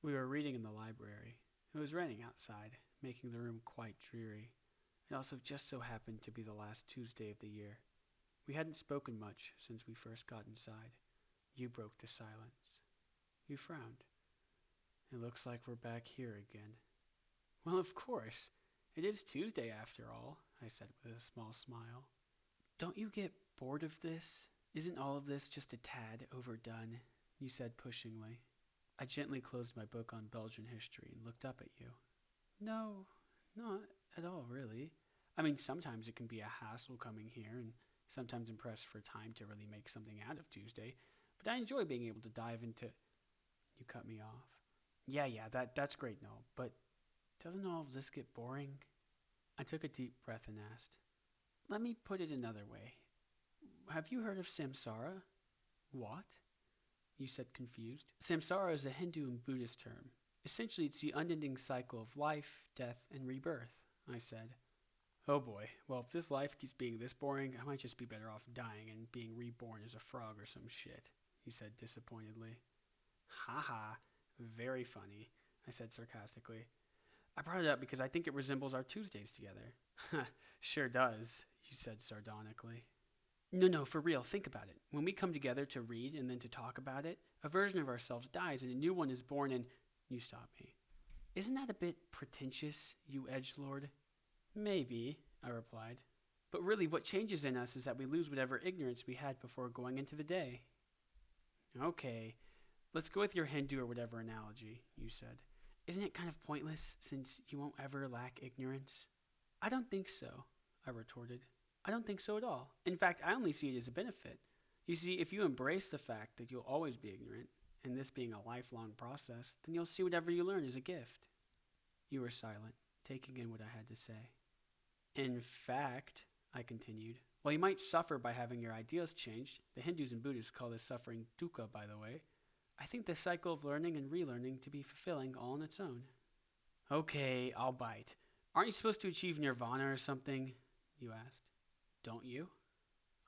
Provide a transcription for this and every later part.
We were reading in the library. It was raining outside, making the room quite dreary. It also just so happened to be the last Tuesday of the year. We hadn't spoken much since we first got inside. You broke the silence. You frowned. It looks like we're back here again. Well, of course. It is Tuesday after all, I said with a small smile. Don't you get bored of this? Isn't all of this just a tad overdone? You said pushingly. I gently closed my book on Belgian history and looked up at you. No, not at all, really. I mean, sometimes it can be a hassle coming here, and sometimes I'm pressed for time to really make something out of Tuesday, but I enjoy being able to dive into. You cut me off. Yeah, that's great, no, but doesn't all of this get boring? I took a deep breath and asked, let me put it another way. Have you heard of Samsara? What? You said confused. Samsara is a Hindu and Buddhist term. Essentially, it's the unending cycle of life, death, and rebirth, I said. Oh boy, well, if this life keeps being this boring, I might just be better off dying and being reborn as a frog or some shit, he said disappointedly. Ha ha, very funny, I said sarcastically. I brought it up because I think it resembles our Tuesdays together. Sure does, you said sardonically. No, for real, think about it. When we come together to read and then to talk about it, a version of ourselves dies and a new one is born and... You stop me. Isn't that a bit pretentious, you edgelord? Maybe, I replied. But really, what changes in us is that we lose whatever ignorance we had before going into the day. Okay, let's go with your Hindu or whatever analogy, you said. Isn't it kind of pointless since you won't ever lack ignorance? I don't think so, I retorted. I don't think so at all. In fact, I only see it as a benefit. You see, if you embrace the fact that you'll always be ignorant, and this being a lifelong process, then you'll see whatever you learn as a gift. You were silent, taking in what I had to say. In fact, I continued, while you might suffer by having your ideas changed, the Hindus and Buddhists call this suffering dukkha, by the way, I think the cycle of learning and relearning to be fulfilling all on its own. Okay, I'll bite. Aren't you supposed to achieve nirvana or something? You asked. Don't you?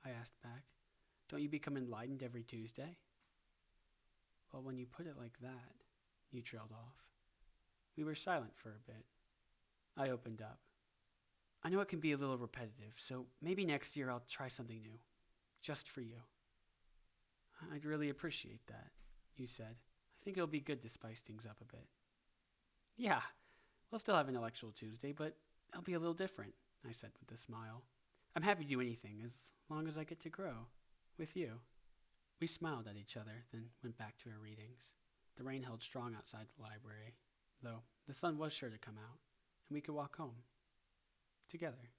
I asked back. Don't you become enlightened every Tuesday? Well, when you put it like that, you trailed off. We were silent for a bit. I opened up. I know it can be a little repetitive, so maybe next year I'll try something new. Just for you. I'd really appreciate that, you said. I think it'll be good to spice things up a bit. Yeah, we'll still have Intellectual Tuesday, but it'll be a little different, I said with a smile. I'm happy to do anything as long as I get to grow. With you. We smiled at each other, then went back to our readings. The rain held strong outside the library, though the sun was sure to come out, and we could walk home. Together.